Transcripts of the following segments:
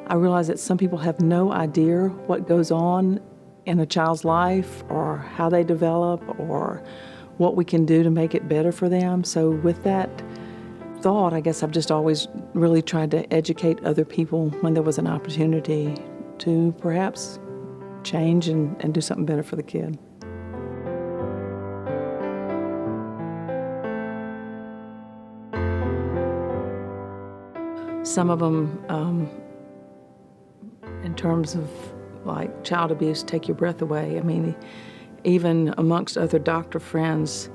I realize that some people have no idea what goes on in a child's life or how they develop or what we can do to make it better for them. So with that thought, I guess I've just always really tried to educate other people when there was an opportunity to perhaps change and do something better for the kid. Some of them, in terms of like child abuse, take your breath away. I mean, even amongst other doctor friends,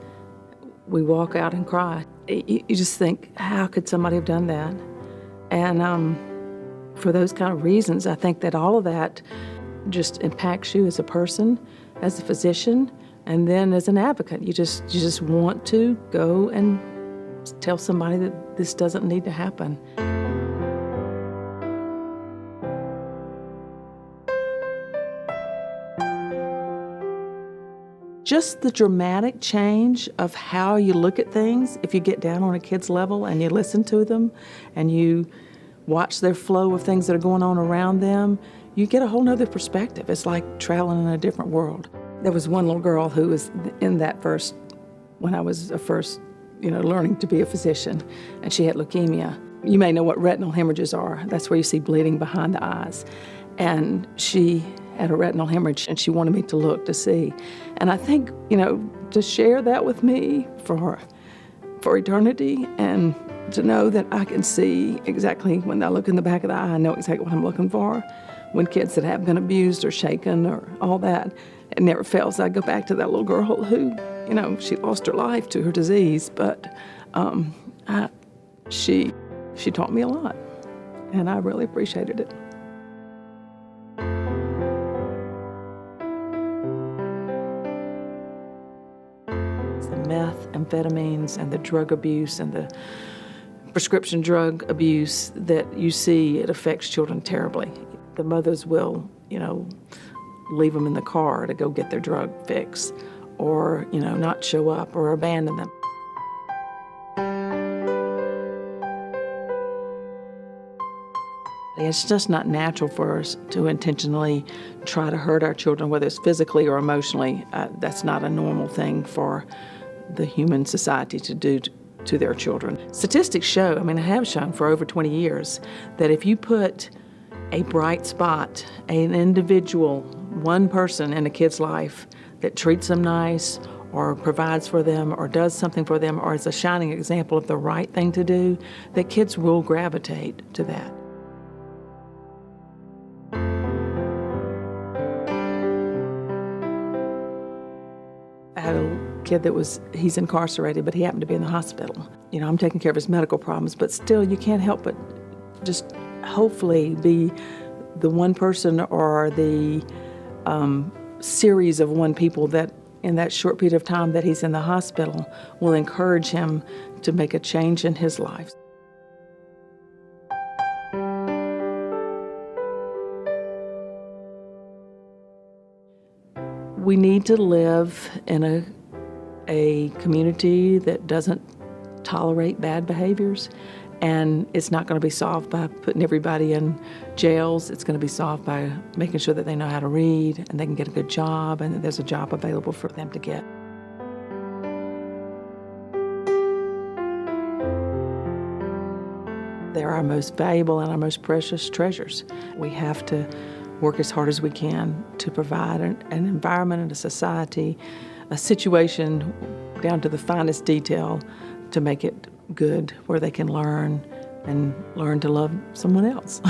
we walk out and cry. You just think, how could somebody have done that? And for those kind of reasons, I think that all of that just impacts you as a person, as a physician, and then as an advocate. You just want to go and tell somebody that this doesn't need to happen. Just the dramatic change of how you look at things, if you get down on a kid's level and you listen to them and you watch their flow of things that are going on around them, you get a whole nother perspective. It's like traveling in a different world. There was one little girl who was in that first, when I was first, learning to be a physician, and she had leukemia. You may know what retinal hemorrhages are. That's where you see bleeding behind the eyes. And she had a retinal hemorrhage, and she wanted me to look to see. And I think, to share that with me for eternity, and to know that I can see exactly when I look in the back of the eye, I know exactly what I'm looking for. When kids that have been abused or shaken or all that, it never fails. I go back to that little girl who, she lost her life to her disease, but she taught me a lot, and I really appreciated it. Meth, amphetamines, and the drug abuse and the prescription drug abuse that you see, it affects children terribly. The mothers will, leave them in the car to go get their drug fix, or, not show up or abandon them. It's just not natural for us to intentionally try to hurt our children, whether it's physically or emotionally. That's not a normal thing for the human society to do to their children. Statistics show, have shown for over 20 years, that if you put a bright spot, an individual, one person in a kid's life that treats them nice or provides for them or does something for them or is a shining example of the right thing to do, that kids will gravitate to that. I had a kid he's incarcerated, but he happened to be in the hospital. I'm taking care of his medical problems, but still you can't help but just hopefully be the one person or the series of one people that in that short period of time that he's in the hospital will encourage him to make a change in his life. We need to live in a community that doesn't tolerate bad behaviors, and it's not going to be solved by putting everybody in jails. It's going to be solved by making sure that they know how to read and they can get a good job and that there's a job available for them to get. They're our most valuable and our most precious treasures. We have to work as hard as we can to provide an environment and a society, a situation down to the finest detail to make it good, where they can learn and learn to love someone else.